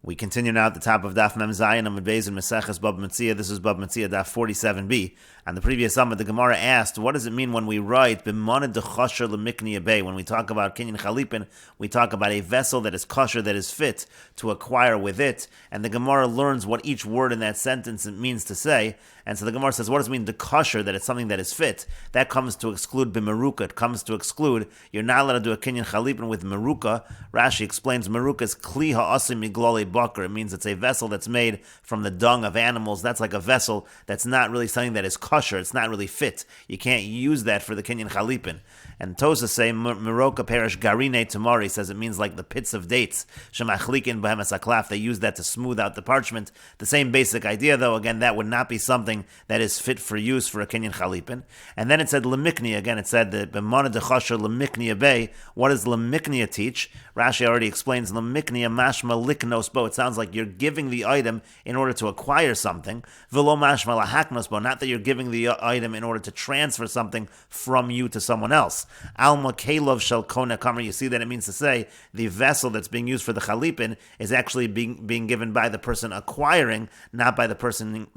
We continue now at the top of Daf Mem Zayin and Beis and Meseches Bava Metzia. This is Bava Metzia Daf 47b. And the previous Amud, the Gemara asked, what does it mean when we write b'manad dechasher lemikni bay? When we talk about kinyan chalipin, we talk about a vessel that is kosher, that is fit to acquire with it. And the Gemara learns what each word in that sentence means to say. And so the Gemara says, what does it mean, the kosher, that it's something that is fit? That comes to exclude b'meruka. It comes to exclude, you're not allowed to do a kinyan chalipin with meruka. Rashi explains meruka is kli ha'asim migloli bakar. It means it's a vessel that's made from the dung of animals. That's like a vessel that's not really something that is kosher. It's not really fit. You can't use that for the kinyan chalipin. And Tosa say, meruka perish garine tamari, says it means like the pits of dates. Shemachlikin b'hemes haklaf. They use that to smooth out the parchment. The same basic idea, though. Again, that would not be something that is fit for use for a kinyan chalipin. And then it said lemiknia. Again, it said that b'manad dechasher lemiknia bay. What does lemiknia teach? Rashi already explains lemiknia mashma liknos bo. It sounds like you're giving the item in order to acquire something. Velo mashma lahaknos bo. Not that you're giving the item in order to transfer something from you to someone else. Alma kelov shel kona kamma. You see that it means to say the vessel that's being used for the chalipin is actually being given by the person acquiring, not by the person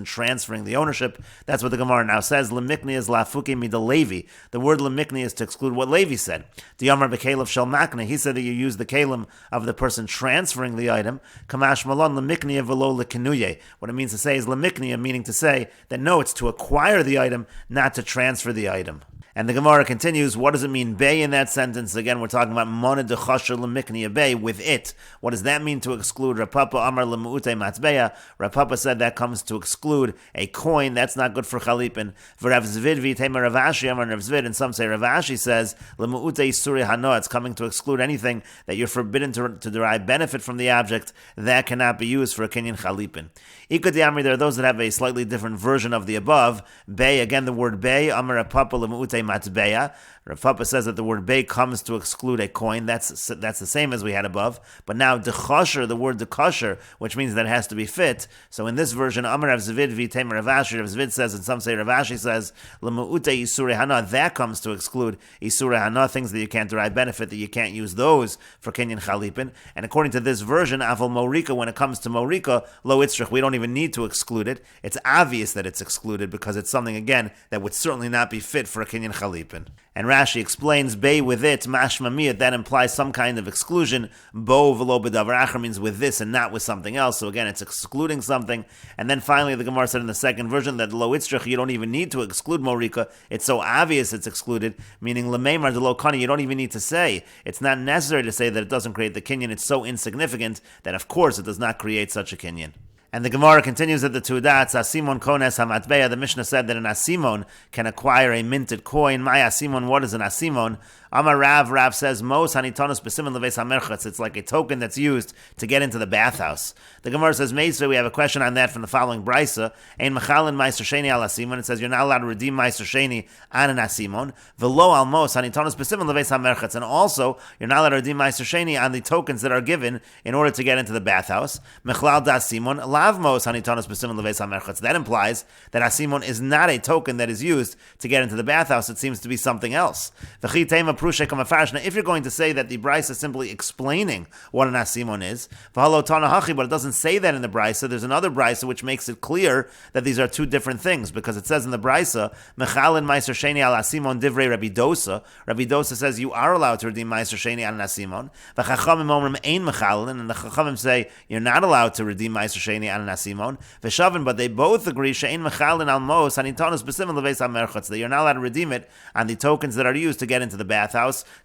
transferring the ownership. That's what the Gemara now says. Lemikni is lafuki mida Levi. The word lemikni is to exclude what Levi said. Diyamar bekelov shel makna. He said that you use the kalim of the person transferring the item. Kamash malon lemikni velo lekenuye. What it means to say is lemikni, meaning to say that no, it's to acquire the item, not to transfer the item. And the Gemara continues, what does it mean, bay, in that sentence? Again, we're talking about monad dechasher lemikni bay, with it. What does that mean to exclude? Rav Papa amar lemuute matbeya. Rav Papa said that comes to exclude a coin. That's not good for chalipin. V'Rav Zvid v'itema Rav Ashi amar Rav Zvid, and some say Rav Ashi says lemuute isuri hano. It's coming to exclude anything that you're forbidden to derive benefit from the object. That cannot be used for a kinyan chalipin. Ikad there are those that have a slightly different version of the above. Bay, again, the word bay, amar Rav Papa lemuute matbeya. Rav Papa says that the word bay comes to exclude a coin. That's the same as we had above. But now dechasher, the word dechasher, which means that it has to be fit. So in this version, Amar Rav Zvid v'itema Rav Ashi, Rav Zvid says, and some say Rav Ashi says, lemuute isure hana. That comes to exclude isure hana, things that you can't derive benefit, that you can't use those for kinyan chalipin. And according to this version, aval morika, when it comes to morika, lo itzrich, we don't even need to exclude it. It's obvious that it's excluded because it's something, again, that would certainly not be fit for a kinyan chalipin. And Rashi explains, bay with it, mashma miyat, that implies some kind of exclusion. Bo v'lo b'davar acher means with this and not with something else. So again, it's excluding something. And then finally, the Gemara said in the second version that lo itzrich, you don't even need to exclude morika. It's so obvious it's excluded, meaning lemeimar de lo kani, you don't even need to say. It's not necessary to say that it doesn't create the kinyan. It's so insignificant that, of course, it does not create such a kinyan. And the Gemara continues at the two dots, asimon kones hamatbeya. The Mishnah said that an asimon can acquire a minted coin. My asimon, what is an asimon? Amar Rav says, Mos hanitonos b'siman leves hamerchetz. It's like a token that's used to get into the bathhouse. The Gemara says, Meisvei, we have a question on that from the following brisa. Ein machalin meiser sheni al asimon. It says you're not allowed to redeem meiser sheni on an asimon. V'lo al mos hanitonos b'siman leves hamerchetz. And also, you're not allowed to redeem meiser sheni on the tokens that are given in order to get into the bathhouse. Mechlal da asimon lav mos hanitonos b'siman leves hamerchetz. That implies that asimon is not a token that is used to get into the bathhouse. It seems to be something else. V'chi tema now, if you're going to say that the brisa is simply explaining what an asimon is, but it doesn't say that in the brisa, there's another brisa which makes it clear that these are two different things, because it says in the brisa, Mechalin meiser sheni al asimon divrei Rabbi Dosa. Rabbi Dosa says you are allowed to redeem meiser sheni al asimon. V'chachamim omrim ein mechalin, and the chachamim say you're not allowed to redeem meiser sheni al asimon. V'shavin, but they both agree she'ein mechalin al mos hanitanos b'simon leveis hamerchatz, that you're not allowed to redeem it on the tokens that are used to get into the bathhouse.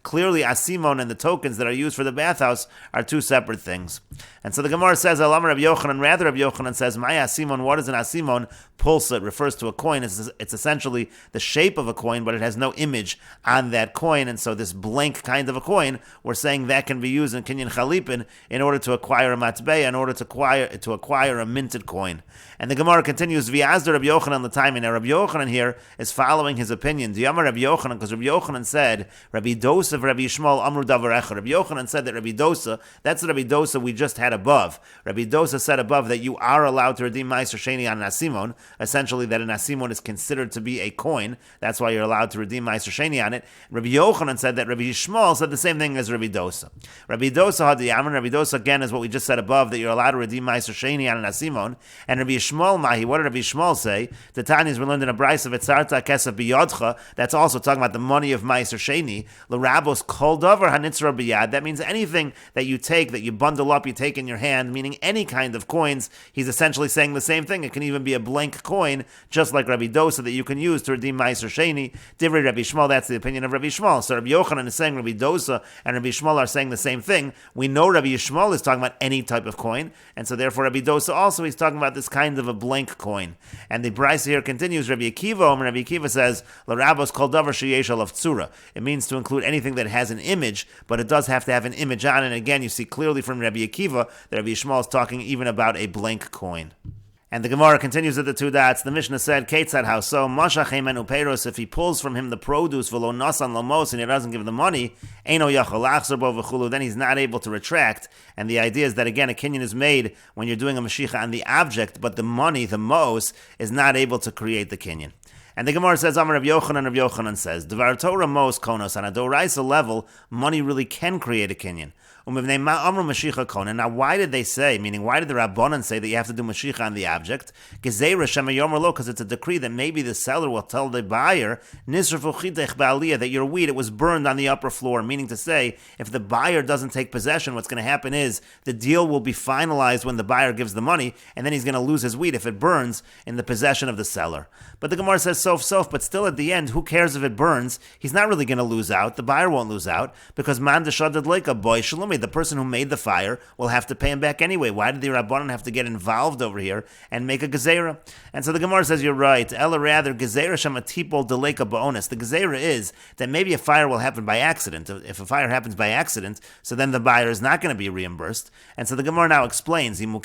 Clearly, asimon and the tokens that are used for the bathhouse are two separate things. And so the Gemara says, Alam Rabbi Yochanan, rather Rabbi Yochanan says, my asimon, what is an asimon? Pulsa, it refers to a coin. It's essentially the shape of a coin, but it has no image on that coin. And so this blank kind of a coin, we're saying that can be used in kinyan chalipin in order to acquire a matbeya, in order to acquire a minted coin. And the Gemara continues, V'yazda Rabbi Yochanan the time. Now Rabbi Yochanan here is following his opinion. Diyamar Rabbi Yochanan, because Rabbi Yochanan said, Rabbi Dosa, Rabbi Yishmael, Amru Davar Echad. Rabbi Yochanan said that Rabbi Dosa, that's the Rabbi Dosa we just had above. Rabbi Dosa said above that you are allowed to redeem Meiser Sheni on an asimon, essentially that an asimon is considered to be a coin. That's why you're allowed to redeem Meiser Sheni on it. Rabbi Yochanan said that Rabbi Yishmael said the same thing as Rabbi Dosa. Rabbi Dosa had the Yaman. Rabbi Dosa again is what we just said above, that you're allowed to redeem Meiser Sheni on an asimon. And Rabbi Yishmael Mahi, what did Rabbi Yishmael say? The Tanyas we learned in a brayso of Etzarta Kesef Biyodcha. That's also talking about the money of Meiser Sheni. L'Rabos Kol Davar Hanitzra Biyad. That means anything that you take, that you bundle up, you take in your hand, meaning any kind of coins. He's essentially saying the same thing. It can even be a blank coin, just like Rabbi Dosa, that you can use to redeem Meiser Sheni. Divrei Rabbi Yishmael, that's the opinion of Rabbi Yishmael. So Rabbi Yochanan is saying Rabbi Dosa and Rabbi Yishmael are saying the same thing. We know Rabbi Yishmael is talking about any type of coin, and so therefore Rabbi Dosa also he's talking about this kind of a blank coin. And the brayso here continues. Rabbi Akiva, and Rabbi Akiva says, "L'Rabos Kol Davar Sheyesh Alav Tzura." It means to include anything that has an image, but it does have to have an image on it. And again, you see clearly from Rabbi Akiva that Rabbi Yishmael is talking even about a blank coin. And the Gemara continues at the two dots. The Mishnah said, Ketzad, how so? Mashach Heimenu Peiros, if he pulls from him the produce, v'lo nasan lamos, and he doesn't give the money, Eino Yachol Achzer Bo v'chulu, then he's not able to retract. And the idea is that, again, a kinyan is made when you're doing a Mashiach on the object, but the money, the mos, is not able to create the kinyan. And the Gemara says, Amar Rabbi Yochanan says, Devar Torah mos konos, on a doraisa level, money really can create a kinyan. Now, why did they say, meaning why did the Rabbanan say that you have to do Mashiach on the object? Because it's a decree that maybe the seller will tell the buyer that your wheat, it was burned on the upper floor, meaning to say, if the buyer doesn't take possession, what's going to happen is the deal will be finalized when the buyer gives the money, and then he's going to lose his wheat if it burns in the possession of the seller. But the Gemara says sof, but still at the end, who cares if it burns? He's not really going to lose out. The buyer won't lose out, because man deshadad leika boy shalom. The person who made the fire will have to pay him back anyway. Why did the Rabbanan have to get involved over here and make a gezerah? And so the Gemara says, you're right. Ella rather, gezerah shama tipol deleka ba'onis. The gezerah is that maybe a fire will happen by accident. If a fire happens by accident, so then the buyer is not going to be reimbursed. And so the Gemara now explains, if it's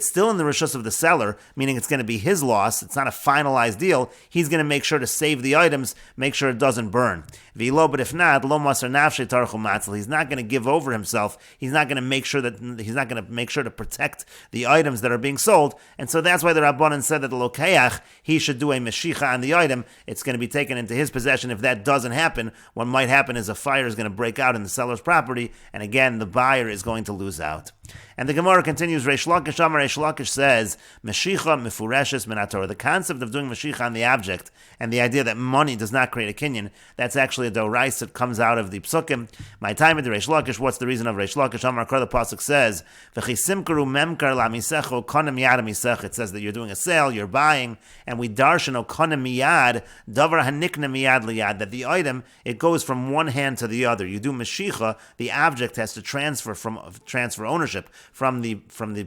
still in the reshus of the seller, meaning it's going to be his loss, it's not a finalized deal, he's going to make sure to save the items, make sure it doesn't burn. But if not, he's not going to give over himself. He's not going to make sure to protect the items that are being sold. And so that's why the Rabbanan said that the lokeach, he should do a meshicha on the item. It's going to be taken into his possession. If that doesn't happen, what might happen is a fire is going to break out in the seller's property, and again, the buyer is going to lose out. And the Gemara continues, Reish Lakish says, Meshicha mefureshes min haTorah. The concept of doing Meshicha on the object, and the idea that money does not create a kinyan, that's actually a dorais that comes out of the psukim. My time at the Reish Lakish, what's the reason of Reish Lakish? Amar Kar, the pasuk says, V'chisimkaru memkar lamisecho konem miyad Mesechet. It says that you're doing a sale, you're buying, and we darshan o konem miyad, davar hanikne miyad liyad, that the item, it goes from one hand to the other. You do Meshicha, the object has to transfer ownership from the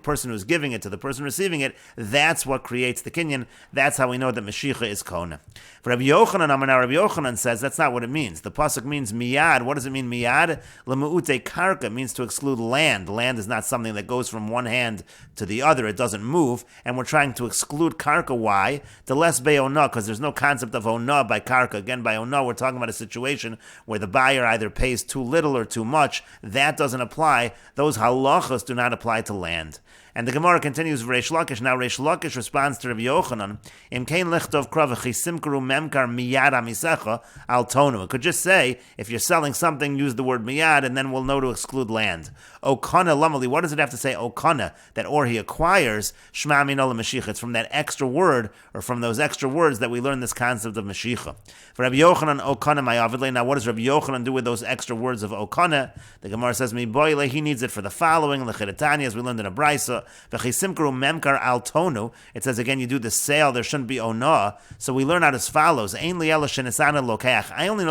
person who's giving it to the person receiving it. That's what creates the kinyan. That's how we know that Mashiach is kona. For Rabbi Yochanan says that's not what it means. The pasuk means miyad. What does it mean miyad? Lemuute karka means to exclude land. Land is not something that goes from one hand to the other. It doesn't move, and we're trying to exclude karka. Why? The less be'ona, because there's no concept of ona by karka. Again, by ona, we're talking about a situation where the buyer either pays too little or too much. That doesn't apply. Those halachas do not apply to land. And the Gemara continues with Reish Lakish. Now Reish Lakish responds to Rabbi Yochanan, Im kein lichtov krav chisimkaru memkar miyad amisecha al tonu. It could just say, if you're selling something, use the word miyad, and then we'll know to exclude land. Okana lamali, what does it have to say okana? That or he acquires, shma min ola mashiach. It's from that extra word, or from those extra words that we learn this concept of mashiach. For Rabbi Yochanan, okana mayavidle. Now what does Rabbi Yochanan do with those extra words of okana? The Gemara says, mi boile, he needs it for the following, lechidatani, as we learned in a brayso. Memkar al tonu. It says again, you do the sale, there shouldn't be ona. So we learn out as follows. I only know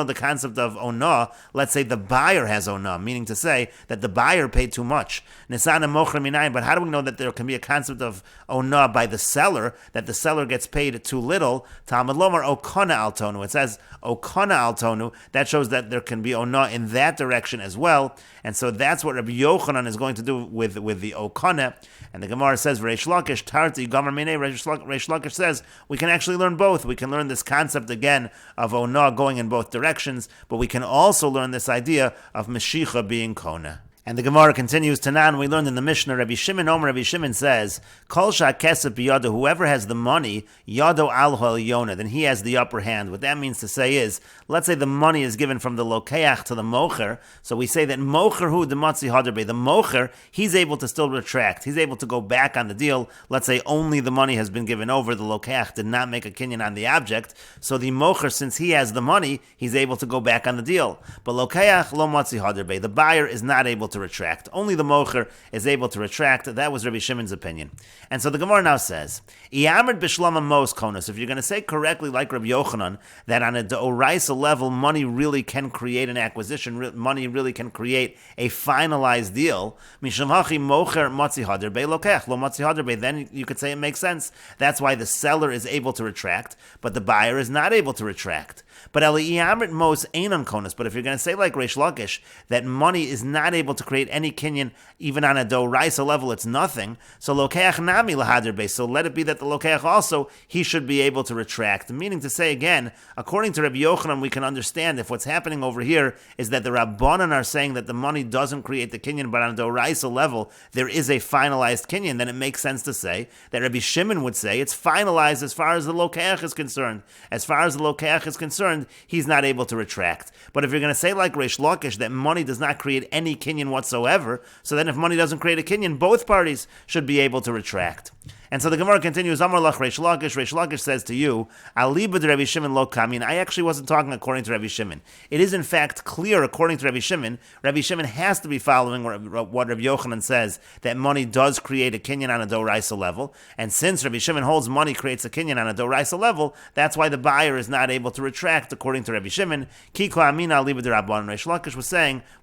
the concept of ona. Let's say the buyer has ona, meaning to say that the buyer paid too much. But how do we know that there can be a concept of ona by the seller, that the seller gets paid too little? Talmud lomar okana al tonu. It says okana al tonu. That shows that there can be ona in that direction as well. And so that's what Rabbi Yochanan is going to do with the okana. And the Gemara says, Reish Lakish, Tarti, Gomer Minei, Reish Lakish says, we can actually learn both. We can learn this concept again of Ona going in both directions, but we can also learn this idea of Meshicha being Kona. And the Gemara continues, Tanan, we learned in the Mishnah, Rabbi Shimon says, Kol sha'kesef biyado, whoever has the money, yado al ha'elyona, then he has the upper hand. What that means to say is, let's say the money is given from the lokeach to the mocher, so we say that mocher hu dematzi haderbe, the mocher, he's able to still retract, he's able to go back on the deal. Let's say only the money has been given over, the lokeach did not make a kinyan on the object, so the mocher, since he has the money, he's able to go back on the deal. But lokeach lo matzi haderbe, the buyer is not able to retract. Only the mocher is able to retract. That was Rabbi Shimon's opinion. And so the Gemara now says, Iyamrid b'shlama mos konos. If you're going to say correctly, like Rabbi Yochanan, that on a d'oraisa level, money really can create an acquisition, money really can create a finalized deal, mishum hachi mocher matzi haderbe lokech lo matzi haderbe, then you could say it makes sense. That's why the seller is able to retract, but the buyer is not able to retract. But Iyamrid mos einon konos. But if you're going to say like Reish Lakish, that money is not able to create any kinyan, even on a d'oraisa level, it's nothing. So lokeach nami lahaderbe. So let it be that the lokeach also, he should be able to retract. Meaning to say again, according to Rabbi Yochanan, we can understand if what's happening over here is that the Rabbanan are saying that the money doesn't create the kinyan, but on a d'oraisa level, there is a finalized kinyan, then it makes sense to say that Rabbi Shimon would say it's finalized as far as the lokeach is concerned. As far as the lokeach is concerned, he's not able to retract. But if you're going to say like Reish Lakish, that money does not create any kinyan whatsoever, so then if money doesn't create a kinyan, both parties should be able to retract. And so the Gemara continues, Amar lach Reish Lakish says to you, Aliba de Rabbi Shimon lo kamin. I actually wasn't talking according to Rabbi Shimon. It is in fact clear according to Rabbi Shimon has to be following what Rabbi Yochanan says, that money does create a kinyan on a d'oraisa level. And since Rabbi Shimon holds money creates a kinyan on a d'oraisa level, that's why the buyer is not able to retract according to Rabbi Shimon. Kiko amina aliba de Rabbanan. Reish Lakish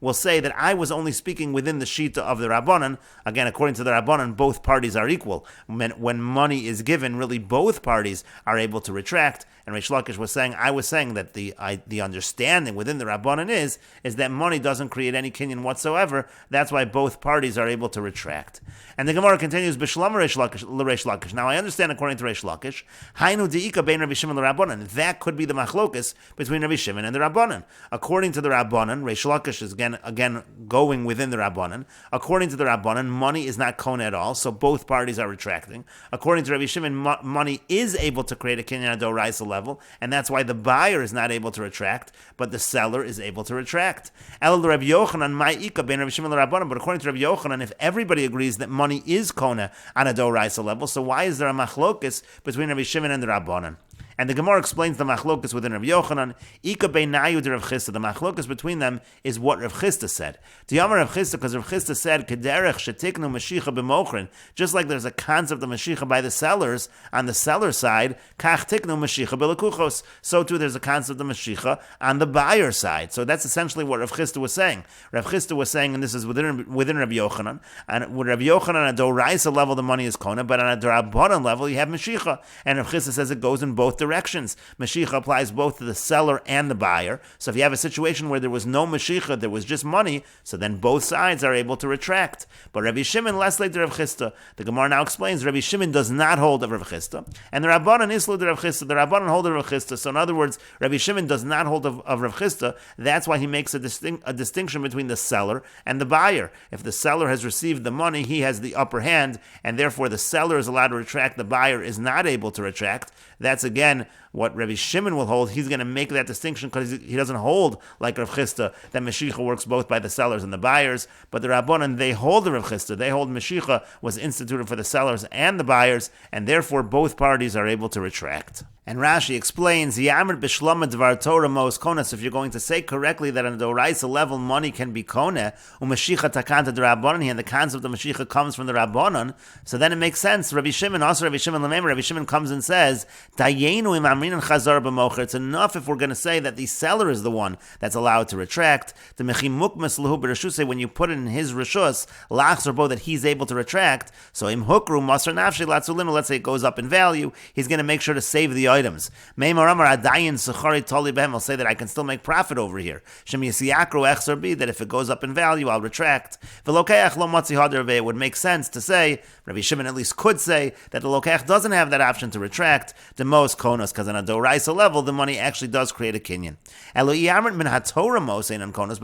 will say that I was only speaking within the shita of the Rabbanan. Again, according to the Rabbanan, both parties are equal. When money is given, really both parties are able to retract. And Reish Lakish was saying, I was saying that the understanding within the Rabbanan is that money doesn't create any kinyan whatsoever. That's why both parties are able to retract. And the Gemara continues, B'shlam Reish Lakish. Now I understand according to Reish Lakish, Hainu de'ika bein Rabbi Shimon l'Rabbanan. That could be the machlokus between Rabbi Shimon and the Rabbanan. According to the Rabbanan, Reish Lakish is again going within the Rabbanan. According to the Rabbanan, money is not kona at all, so both parties are retracting. According to Rabbi Shimon, money is able to create a kinyan d'oraisa level, and that's why the buyer is not able to retract, but the seller is able to retract. El Rabbi Yochanan ma'ika ben Rabbi Shimon l'Rabbanan. But according to Rabbi Yochanan, if everybody agrees that money is kona on a d'oraisa level, so why is there a machlokus between Rabbi Shimon and the Rabbanan? And the Gemara explains the machlokus within Rabbi Yochanan. Ika beinayu de Rav Chisda. The machlokus between them is what Rav Chisda said. The Yamar Rav Chisda, because Rav Chisda said, Kederech shetiknu mashicha b'mochrin. Just like there's a concept of mashicha by the sellers, on the seller side, kach tiknu mashicha b'lekuchos. So too there's a concept of mashicha on the buyer side. So that's essentially what Rav Chisda was saying. Rav Chisda was saying, and this is within Rabbi Yochanan, and with Rabbi Yochanan on a d'oraisa level the money is kona, but on a d'rabbanan level you have mashicha. And Rav Chisda says it goes in both directions. Mashicha applies both to the seller and the buyer. So if you have a situation where there was no mashicha, there was just money, so then both sides are able to retract. But Rabbi Shimon, less later Rav Chisda, the Gemara now explains, Rabbi Shimon does not hold of Rav Chisda, and the Rabbanan islu de Rav Chisda. The Rabbanan hold of Rav Chisda. So in other words, Rabbi Shimon does not hold of Rav Chisda. That's why he makes a distinction between the seller and the buyer. If the seller has received the money, he has the upper hand, and therefore the seller is allowed to retract, the buyer is not able to retract. That's again what Rabbi Shimon will hold. He's going to make that distinction because he doesn't hold like Rav Chisda that Mashicha works both by the sellers and the buyers. But the Rabbanan, they hold the Rav Chisda. They hold Mashicha was instituted for the sellers and the buyers, and therefore both parties are able to retract. And Rashi explains, Yamr b'shlama dvar Torah mos kona. So if you're going to say correctly that on the d'oraisa level money can be kona, u'mashicha takanta d'Rabbanan, and the concept of Mashicha comes from the Rabbanan, so then it makes sense. Rabbi Shimon, also Rabbi Shimon l'meimer, Rabbi Shimon comes and says, Dayenu im It's enough if we're going to say that the seller is the one that's allowed to retract. The when you put it in his rishus, that he's able to retract. So let's say it goes up in value, he's going to make sure to save the items. I'll say that I can still make profit over here. That if it goes up in value, I'll retract. It would make sense to say, Rabbi Shimon at least could say, that the lokech doesn't have that option to retract the most konos, because on a doraisa level, the money actually does create a kinyan. But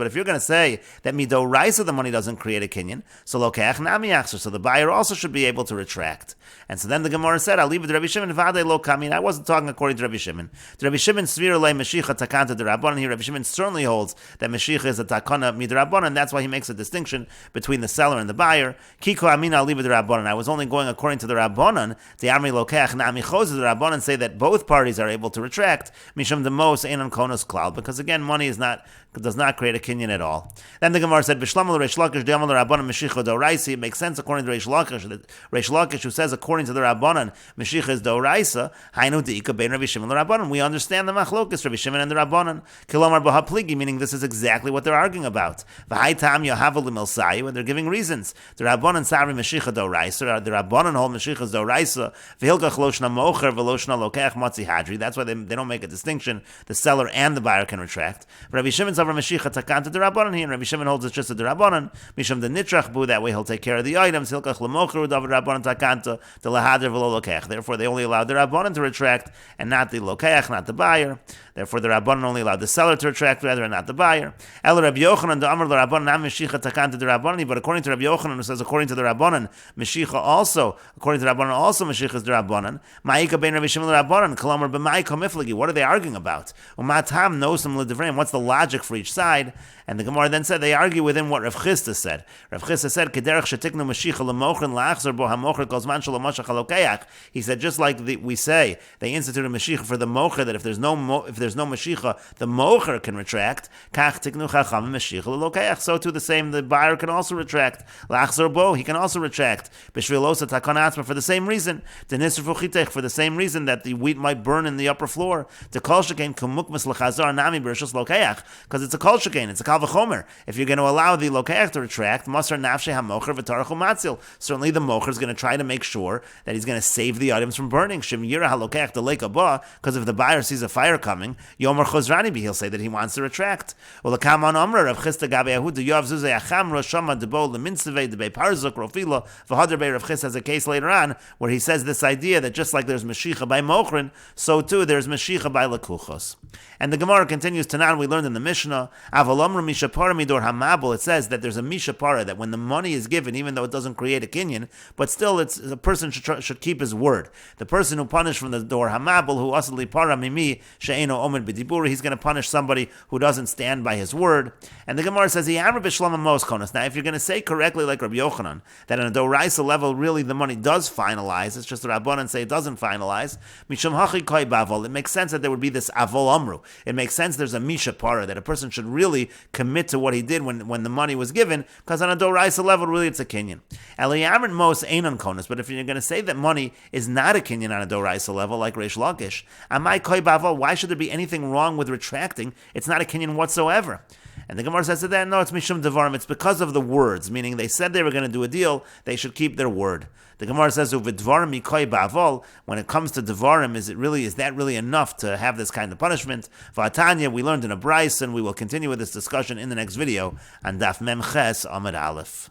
if you're going to say that midoraisa the money doesn't create a kinyan, so lokech nami achser, so the buyer also should be able to retract. And so then the Gemara said, I'll leave it to Rabbi Shimon, vade lo kamin. I wasn't talking according to Rabbi Shimon. To Rabbi Shimon, svir le meshicha takanta derabbanan. Here, Rabbi Shimon certainly holds that meshicha is a takana midrabbanan, and that's why he makes a distinction between the seller and the buyer. Kiko amin, I'll leave it to Rabbanan. I was only going according to the Rabbanan. The Amri lokech nami choz, the Rabbanan say that both parties are able to retract. Mishum demos einon konos klal, because again, money does not create a kinyan at all. Then the Gemara said, Bishlamel Reish Lakish de'amal Rabbanan meshicha doraisi. It makes sense according to Reish Lakish, that Reish Lakish, who says according to the Rabbanan meshicha is doraisa, hainu deika bein Rabbi Shimon Rabbanan. We understand the machlokes Rabbi Shimon and the Rabbanan. Kilomar b'hapligi, meaning this is exactly what they're arguing about. V'hai tam yohavel l'milsayu, and they're giving reasons. The Rabbanan savri meshicha doraisa. The Rabbanan hold meshicha is doraisa. V'hilkach loshna mocher v'loshna lokech matzi hadri. That's why they don't make a distinction. The seller and the buyer can retract. Rabbi Shimon's over meshicha takanta the Rabbanan here, and Rabbi Shimon holds it's just a the Rabbanan. Mishum the nitrach bu. That way he'll take care of the items. Hilkach lemocher u'davar Rabbanan takanta the lahader v'lo lokech. Therefore, they only allow the Rabbanan to retract and not the lokech, not the buyer. Therefore, the Rabbanan only allowed the seller to retract rather, and not the buyer. El Rabbi Yochanan the Amar the Rabbanan am meshicha takanta the Rabbanan. But according to Rabbi Yochanan, who says according to the Rabbanan meshicha also, according to the Rabbanan also meshicha is the Rabbanan. Ma'ika bein Rabbi Shimon the Rabbanan kalamar b'mai komifligi. What are they arguing about? Umatam nosam l'divreim. What's the logic for each side? And the Gemara then said they argue within what Rav Chisda said. Rav Chisda said, "Kederach shetiknu meshicha lemochrin laachzer bo hamocher kozman shalomashach halokeach." He said, just like we say, they instituted a meshicha for the mocher, that if there's no meshicha, the mocher can retract. Kach tiknu chacham meshicha lelokeach. So too the same, the buyer can also retract. Laachzer bo, he can also retract. B'shvilosa takon atzma, for the same reason. Denisr fuchitech, for the same reason that the wheat might burn in the upper floor. The kol shekain kumukmas lechazar nami b'rishus lokeach, because it's a kol shekain, it's a kal v'chomer. If you're going to allow the lokeach to retract, masar nafshe hamocher v'tarachu matzil. Certainly the mocher is going to try to make sure that he's going to save the items from burning. Shem yira halokeach the lake abba, because if the buyer sees a fire coming, yomer chozrani bi, he'll say that he wants to retract. Well, the Kamma amra Rav Chisda gabe Yehud the Yav zuzei achamra shama debo leminsevei debei parzuk rofila v'hader bei Rav Chisda has a case later on where he says this idea that just like there's meshicha by mochrin, so too there's meshicha by lekuchos. And the Gemara continues to now, we learned in the Mishnah, avalomra mishapara midor hamabel. It says that there's a mishapara, that when the money is given, even though it doesn't create a kinyan, but still a person should keep his word. The person who punished from the door hamabel, who asli para mimi she'eno omed b'dibur, he's going to punish somebody who doesn't stand by his word. And the Gemara says, Yamar b'shlama mos konos. Now, if you're going to say correctly like Rabbi Yochanan, that on a doraisa level, really the money does finalize, it's just the Rabbanan say it doesn't finalize, mishum hachi koi bavol, it makes sense that there would be this avol amru. It makes sense there's a mishapara, that a person should really commit to what he did when the money was given, because on a doraisa level, really it's a kinyan. Eliyamar mos einon konos, but if you're going to say that money is not a kinyan on a doraisa level, like Reish Lakish, amai koi bavol, why should there be anything wrong with retracting? It's not a kinyan whatsoever. And the Gemara says to that, no, it's mishum devarim. It's because of the words, meaning they said they were going to do a deal, they should keep their word. The Gemara says, uvidvarim mikoi ba'avol. When it comes to devarim, is that really enough to have this kind of punishment? V'atanya, we learned in a Bryce, and we will continue with this discussion in the next video on Daf Memches Amud Aleph.